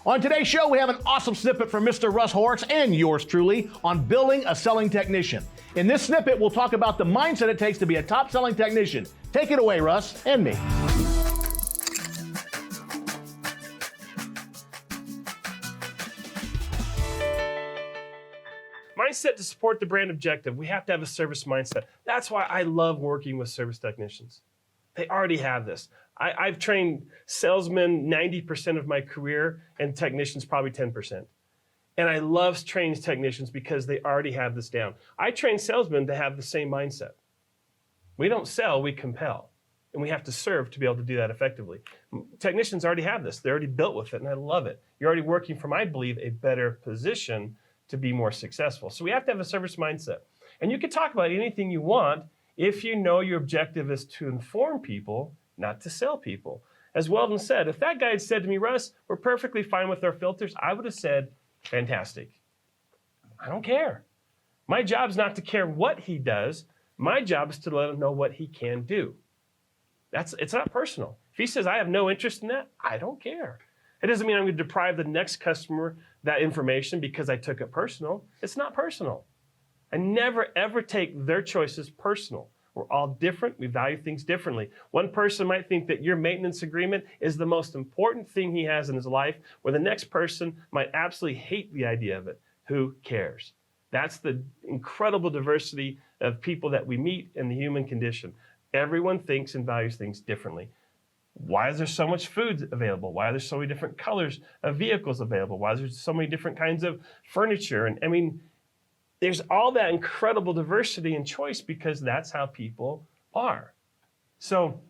On today's show, we have an awesome snippet from Mr. Russ Horrocks and yours truly on building a selling technician. In this snippet, we'll talk about the mindset it takes to be a top selling technician. Take it away, Russ and me. Mindset to support the brand objective. We have to have a service mindset. That's why I love working with service technicians. They already have this. I've trained salesmen 90% of my career and technicians probably 10%. And I love training technicians because they already have this down. I train salesmen to have the same mindset. We don't sell, we compel. And we have to serve to be able to do that effectively. Technicians already have this. They're already built with it, and I love it. You're already working from, I believe, a better position to be more successful. So we have to have a service mindset. And you can talk about anything you want if you know your objective is to inform people, not to sell people. As Weldon said, if that guy had said to me, Russ, we're perfectly fine with our filters, I would have said, fantastic. I don't care. My job is not to care what he does. My job is to let him know what he can do. It's not personal. If he says, I have no interest in that, I don't care. It doesn't mean I'm going to deprive the next customer that information because I took it personal. It's not personal. I never, ever take their choices personal. We're all different. We value things differently. One person might think that your maintenance agreement is the most important thing he has in his life, where the next person might absolutely hate the idea of it. Who cares? That's the incredible diversity of people that we meet in the human condition. Everyone thinks and values things differently. Why is there so much food available? Why are there so many different colors of vehicles available? Why is there so many different kinds of furniture? And I mean, there's all that incredible diversity and choice because that's how people are. So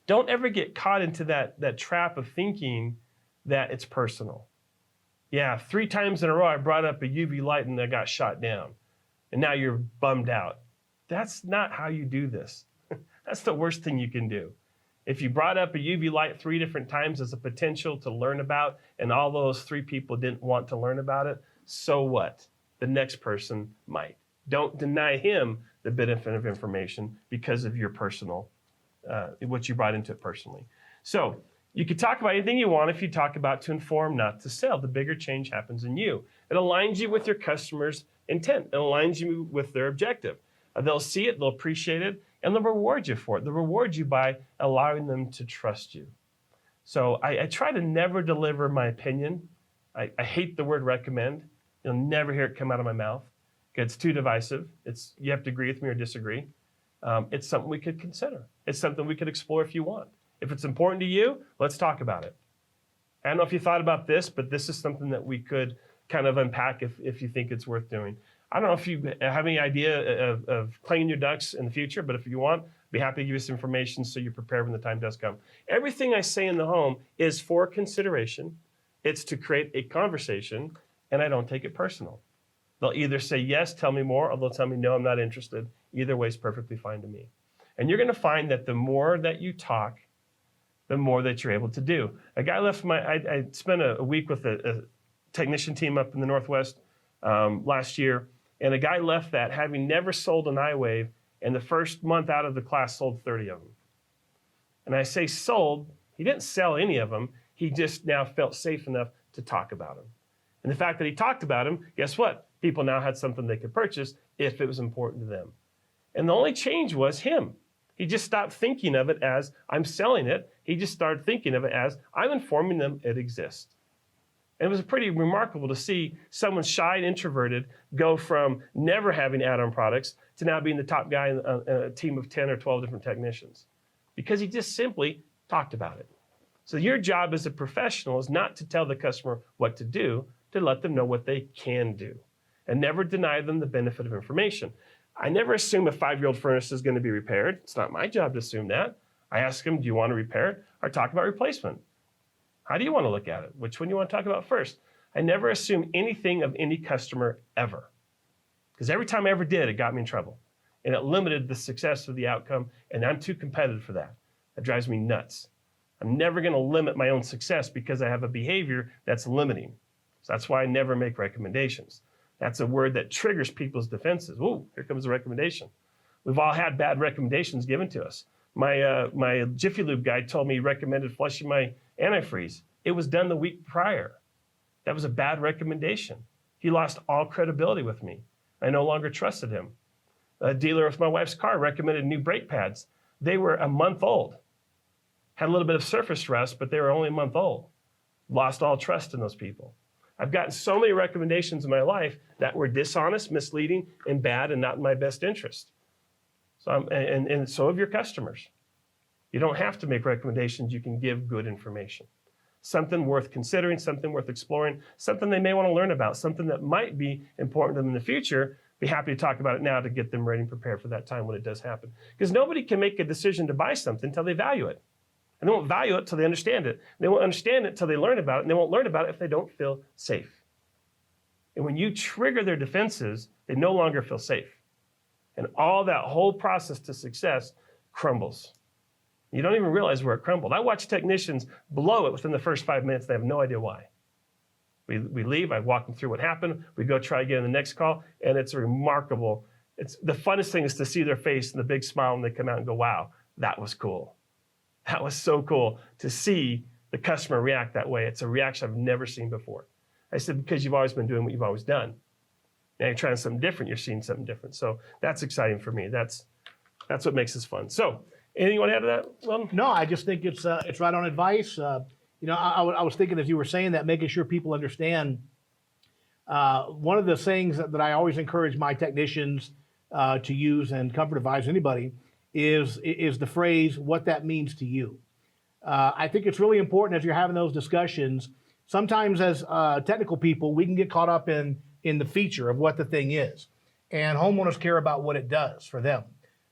don't ever get caught into that trap of thinking that it's personal. Yeah, 3 times in a row I brought up a UV light and I got shot down. And now you're bummed out. That's not how you do this. That's the worst thing you can do. If you brought up a UV light 3 different times as a potential to learn about and all those 3 people didn't want to learn about it, so what? The next person might. Don't deny him the benefit of information because of your personal, what you brought into it personally. So you could talk about anything you want if you talk about to inform, not to sell. The bigger change happens in you. It aligns you with your customer's intent. It aligns you with their objective. They'll see it, they'll appreciate it, and they'll reward you for it. They'll reward you by allowing them to trust you. So I try to never deliver my opinion. I hate the word recommend. You'll never hear it come out of my mouth. It's too divisive. You have to agree with me or disagree. It's something we could consider. It's something we could explore if you want. If it's important to you, let's talk about it. I don't know if you thought about this, but this is something that we could kind of unpack if you think it's worth doing. I don't know if you have any idea of cleaning your ducts in the future, but if you want, be happy to give you some information so you're prepared when the time does come. Everything I say in the home is for consideration. It's to create a conversation, and I don't take it personal. They'll either say, yes, tell me more, or they'll tell me, no, I'm not interested. Either way is perfectly fine to me. And you're going to find that the more that you talk, the more that you're able to do. A guy left I spent a week with a technician team up in the Northwest last year, and a guy left that having never sold an iWave, and the first month out of the class sold 30 of them. And I say sold, he didn't sell any of them, he just now felt safe enough to talk about them. And the fact that he talked about them, guess what? People now had something they could purchase if it was important to them. And the only change was him. He just stopped thinking of it as, I'm selling it. He just started thinking of it as, I'm informing them it exists. And it was pretty remarkable to see someone shy and introverted go from never having add-on products to now being the top guy in a team of 10 or 12 different technicians. Because he just simply talked about it. So your job as a professional is not to tell the customer what to do, to let them know what they can do. And never deny them the benefit of information. I never assume a 5-year-old furnace is going to be repaired. It's not my job to assume that. I ask them, do you want to repair it or talk about replacement? How do you want to look at it? Which one do you want to talk about first? I never assume anything of any customer ever. Because every time I ever did, it got me in trouble. And it limited the success of the outcome, and I'm too competitive for that. That drives me nuts. I'm never going to limit my own success because I have a behavior that's limiting. So that's why I never make recommendations. That's a word that triggers people's defenses. Ooh, here comes a recommendation. We've all had bad recommendations given to us. My Jiffy Lube guy told me he recommended flushing my antifreeze. It was done the week prior. That was a bad recommendation. He lost all credibility with me. I no longer trusted him. A dealer with my wife's car recommended new brake pads. They were a month old. Had a little bit of surface rust, but they were only a month old. Lost all trust in those people. I've gotten so many recommendations in my life that were dishonest, misleading, and bad, and not in my best interest. So and so have your customers. You don't have to make recommendations. You can give good information. Something worth considering, something worth exploring, something they may want to learn about, something that might be important to them in the future. Be happy to talk about it now to get them ready and prepared for that time when it does happen. Because nobody can make a decision to buy something until they value it. And they won't value it until they understand it. They won't understand it until they learn about it, and they won't learn about it if they don't feel safe. And when you trigger their defenses, they no longer feel safe. And all that whole process to success crumbles. You don't even realize where it crumbled. I watch technicians blow it within the first 5 minutes. They have no idea why. We leave, I walk them through what happened. We go try again in the next call, and it's remarkable. It's the funnest thing is to see their face and the big smile when they come out and go, wow, that was cool. That was so cool to see the customer react that way. It's a reaction I've never seen before. I said, because you've always been doing what you've always done. Now you're trying something different, you're seeing something different. So that's exciting for me. That's what makes this fun. So anything you want to add to that? Well, No, I just think it's right on advice. I was thinking as you were saying that, making sure people understand. One of the things that I always encourage my technicians to use, and comfort advise anybody, is the phrase, what that means to you. I think it's really important as you're having those discussions. Sometimes as technical people, we can get caught up in the feature of what the thing is. And homeowners care about what it does for them.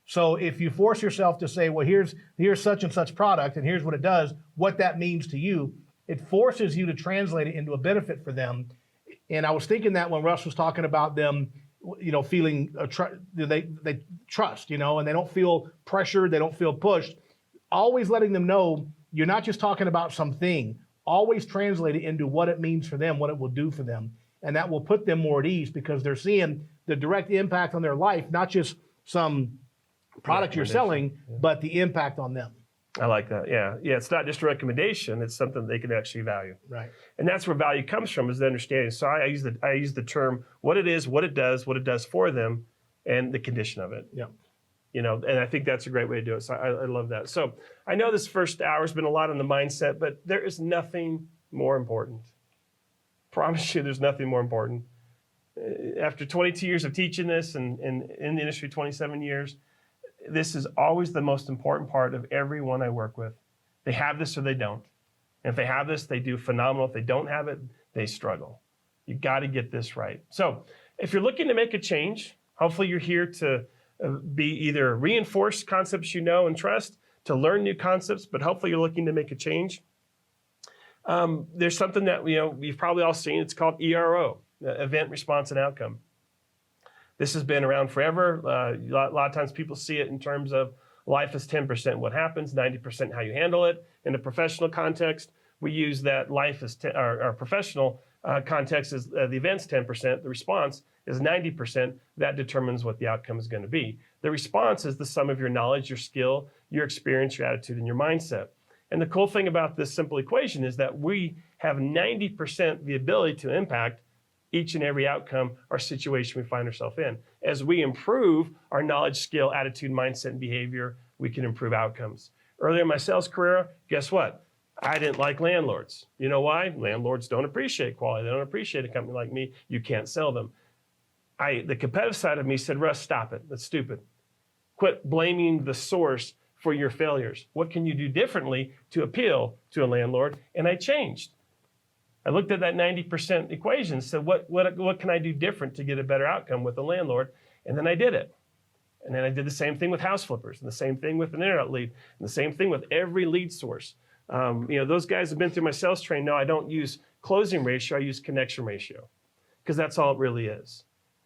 So if you force yourself to say, well, here's such and such product, and here's what it does, what that means to you, it forces you to translate it into a benefit for them. And I was thinking that when Russ was talking about them, feeling they trust, and they don't feel pressured, they don't feel pushed. Always letting them know you're not just talking about something. Always translate it into what it means for them, what it will do for them, and that will put them more at ease because they're seeing the direct impact on their life, not just some product you're selling, but the impact on them. I like that. Yeah. It's not just a recommendation; it's something they can actually value. Right. And that's where value comes from, is the understanding. So I use the term what it is, what it does for them, and the condition of it. Yeah. And I think that's a great way to do it. So I love that. So I know this first hour has been a lot on the mindset, but there is nothing more important. Promise you, there's nothing more important. After 22 years of teaching this and in the industry 27 years, this is always the most important part of everyone I work with. They have this or they don't. And if they have this, they do phenomenal. If they don't have it, they struggle. You got to get this right. So if you're looking to make a change, hopefully you're here to be either reinforce concepts you know and trust, to learn new concepts, but hopefully you're looking to make a change. There's something that we've probably all seen. It's called ERO, Event Response and Outcome. This has been around forever. A lot of times people see it in terms of life is 10% what happens, 90% how you handle it. In a professional context, we use that life is our professional context is the event's 10%, the response is 90%. That determines what the outcome is going to be. The response is the sum of your knowledge, your skill, your experience, your attitude, and your mindset. And the cool thing about this simple equation is that we have 90% the ability to impact each and every outcome or situation we find ourselves in. As we improve our knowledge, skill, attitude, mindset, and behavior, we can improve outcomes. Earlier in my sales career, guess what? I didn't like landlords. You know why? Landlords don't appreciate quality. They don't appreciate a company like me. You can't sell them. The competitive side of me said, Russ, stop it. That's stupid. Quit blaming the source for your failures. What can you do differently to appeal to a landlord? And I changed. I looked at that 90% equation and said, what can I do different to get a better outcome with a landlord? And then I did it. And then I did the same thing with house flippers, and the same thing with an internet lead, and the same thing with every lead source. Those guys have been through my sales training. No, I don't use closing ratio, I use connection ratio, because that's all it really is.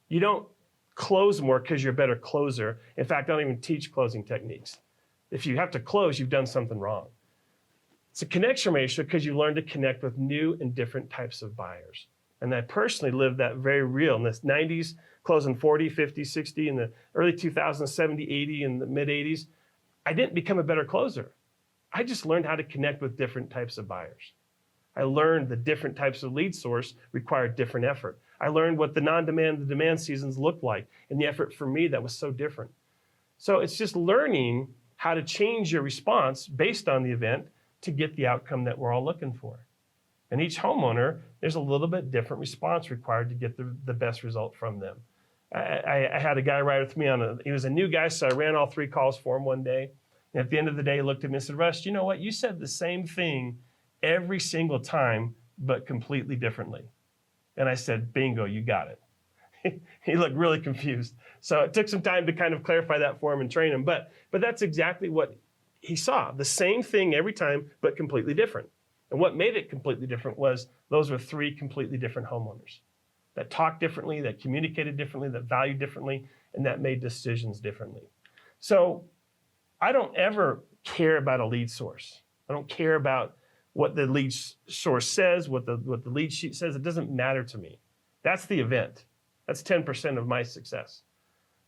You don't close more because you're a better closer. In fact, I don't even teach closing techniques. If you have to close, you've done something wrong. It's a connection ratio because you learn to connect with new and different types of buyers. And I personally lived that very real in the 90s, closing 40, 50, 60, in the early 2000s, 70, 80, in the mid 80s. I didn't become a better closer. I just learned how to connect with different types of buyers. I learned the different types of lead source required different effort. I learned what the non-demand, the demand seasons looked like, and the effort for me that was so different. So it's just learning how to change your response based on the event to get the outcome that we're all looking for. And each homeowner, there's a little bit different response required to get the best result from them. I had a guy ride with me he was a new guy, so I ran all 3 calls for him one day. And at the end of the day, he looked at me and said, Russ, you know what? You said the same thing every single time, but completely differently. And I said, bingo, you got it. He looked really confused. So it took some time to kind of clarify that for him and train him. But that's exactly what he saw. The same thing every time, but completely different. And what made it completely different was those were 3 completely different homeowners that talked differently, that communicated differently, that valued differently, and that made decisions differently. So I don't ever care about a lead source. I don't care about what the lead source says, what the lead sheet says. It doesn't matter to me. That's the event. That's 10% of my success.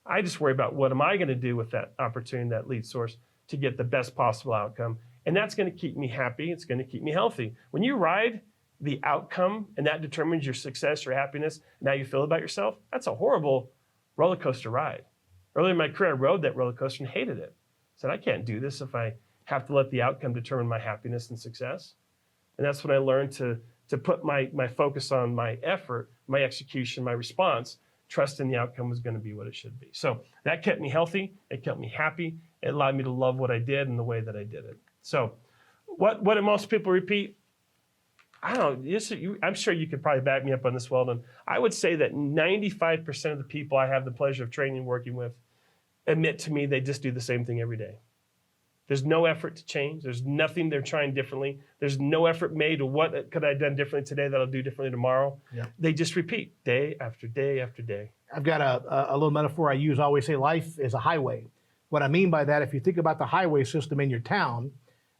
I just worry about what am I going to do with that opportunity, that lead source, to get the best possible outcome. And that's going to keep me happy. It's going to keep me healthy. When you ride the outcome and that determines your success, your happiness, and how you feel about yourself, that's a horrible roller coaster ride. Early in my career, I rode that roller coaster and hated it. I said, I can't do this if I have to let the outcome determine my happiness and success. And that's when I learned to put my focus on my effort, my execution, my response, trusting the outcome was going to be what it should be. So that kept me healthy. It kept me happy. It allowed me to love what I did and the way that I did it. So what do most people repeat? I don't know. I'm sure you could probably back me up on this, Weldon. I would say that 95% of the people I have the pleasure of training and working with admit to me they just do the same thing every day. There's no effort to change. There's nothing they're trying differently. There's no effort made to what could I have done differently today that I'll do differently tomorrow. Yeah. They just repeat day after day after day. I've got a little metaphor I use. I always say life is a highway. What I mean by that, if you think about the highway system in your town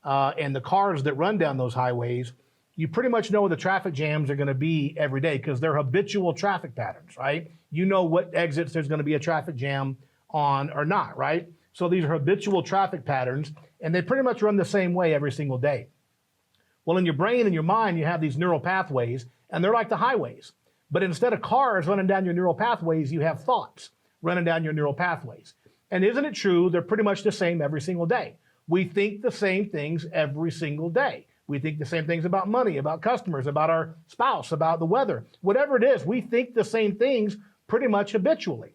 and the cars that run down those highways, you pretty much know where the traffic jams are going to be every day because they're habitual traffic patterns, right? You know what exits there's going to be a traffic jam on or not, right? So these are habitual traffic patterns, and they pretty much run the same way every single day. Well, in your brain and your mind, you have these neural pathways, and they're like the highways. But instead of cars running down your neural pathways, you have thoughts running down your neural pathways. And isn't it true, they're pretty much the same every single day. We think the same things every single day. We think the same things about money, about customers, about our spouse, about the weather. Whatever it is, we think the same things pretty much habitually.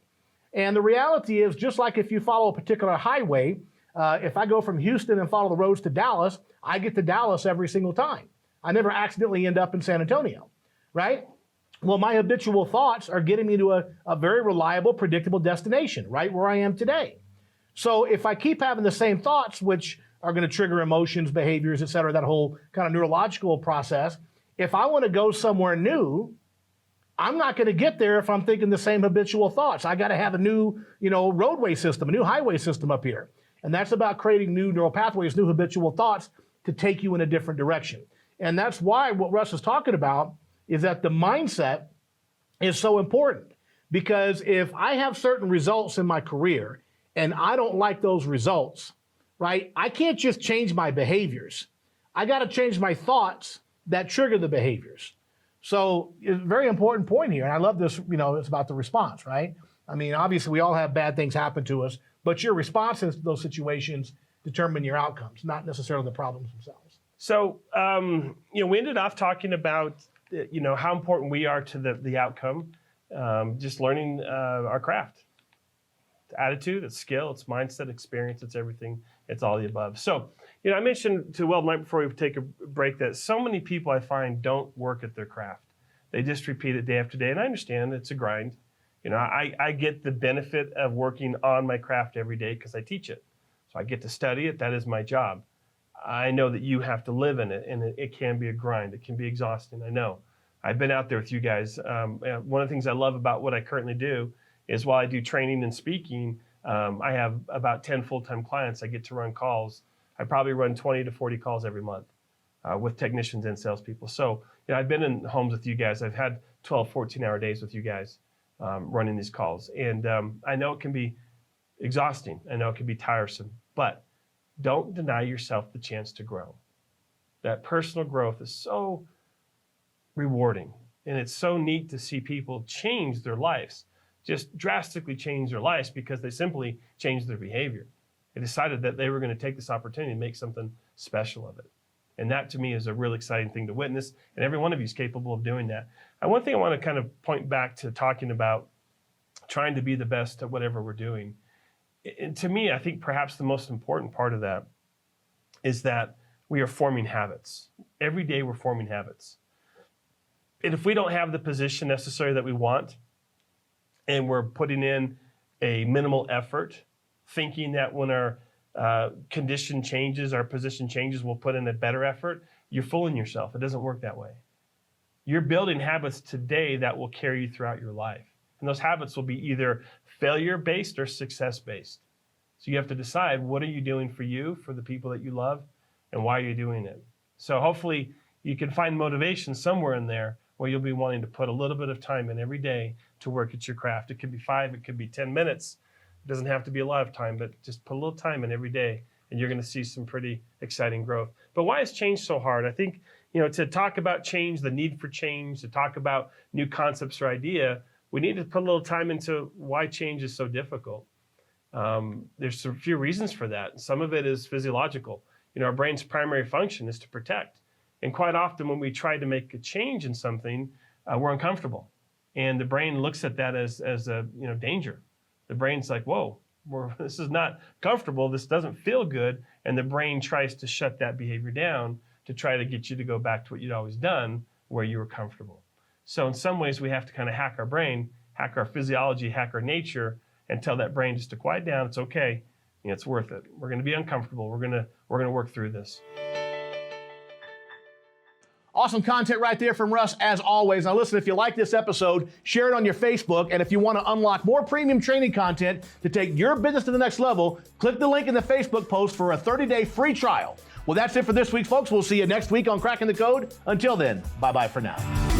And the reality is, just like if you follow a particular highway, if I go from Houston and follow the roads to Dallas, I get to Dallas every single time. I never accidentally end up in San Antonio, right? Well, my habitual thoughts are getting me to a very reliable, predictable destination, right where I am today. So if I keep having the same thoughts, which are going to trigger emotions, behaviors, et cetera, that whole kind of neurological process, if I want to go somewhere new, I'm not going to get there if I'm thinking the same habitual thoughts. I got to have a new, roadway system, a new highway system up here. And that's about creating new neural pathways, new habitual thoughts to take you in a different direction. And that's why what Russ is talking about is that the mindset is so important. Because if I have certain results in my career and I don't like those results, right, I can't just change my behaviors. I got to change my thoughts that trigger the behaviors. So it's a very important point here. And I love this, it's about the response, right? I mean, obviously we all have bad things happen to us, but your responses to those situations determine your outcomes, not necessarily the problems themselves. So, we ended off talking about, how important we are to the outcome, just learning our craft. It's attitude, it's skill, it's mindset, experience, it's everything. It's all the above. So, I mentioned to Weldon right before we take a break that so many people I find don't work at their craft. They just repeat it day after day, and I understand it's a grind. I get the benefit of working on my craft every day because I teach it. So I get to study it. That is my job. I know that you have to live in it, and it can be a grind. It can be exhausting. I know. I've been out there with you guys. One of the things I love about what I currently do is while I do training and speaking, I have about 10 full-time clients. I get to run calls. I probably run 20 to 40 calls every month with technicians and salespeople. So I've been in homes with you guys. I've had 12, 14-hour days with you guys running these calls. And I know it can be exhausting. I know it can be tiresome. But don't deny yourself the chance to grow. That personal growth is so rewarding. And it's so neat to see people change their lives, just drastically change their lives because they simply changed their behavior. They decided that they were going to take this opportunity and make something special of it. And that to me is a really exciting thing to witness. And every one of you is capable of doing that. And one thing I want to kind of point back to talking about trying to be the best at whatever we're doing. And to me, I think perhaps the most important part of that is that we are forming habits. Every day we're forming habits. And if we don't have the position necessary that we want, and we're putting in a minimal effort, thinking that when our condition changes, our position changes, we'll put in a better effort, you're fooling yourself. It doesn't work that way. You're building habits today that will carry you throughout your life. And those habits will be either failure-based or success-based. So you have to decide, what are you doing for you, for the people that you love, and why are you doing it? So hopefully you can find motivation somewhere in there where you'll be wanting to put a little bit of time in every day to work at your craft. It could be 5, it could be 10 minutes. It doesn't have to be a lot of time, but just put a little time in every day, and you're going to see some pretty exciting growth. But why is change so hard? I think, to talk about change, the need for change, to talk about new concepts or idea, we need to put a little time into why change is so difficult. There's a few reasons for that. Some of it is physiological. Our brain's primary function is to protect. And quite often when we try to make a change in something, we're uncomfortable. And the brain looks at that as a danger. The brain's like, whoa, this is not comfortable. This doesn't feel good. And the brain tries to shut that behavior down to try to get you to go back to what you'd always done, where you were comfortable. So in some ways, we have to kind of hack our brain, hack our physiology, hack our nature, and tell that brain just to quiet down. It's okay. It's worth it. We're going to be uncomfortable. We're going to work through this. Awesome content right there from Russ, as always. Now listen, if you like this episode, share it on your Facebook. And if you want to unlock more premium training content to take your business to the next level, click the link in the Facebook post for a 30-day free trial. Well, that's it for this week, folks. We'll see you next week on Cracking the Code. Until then, bye-bye for now.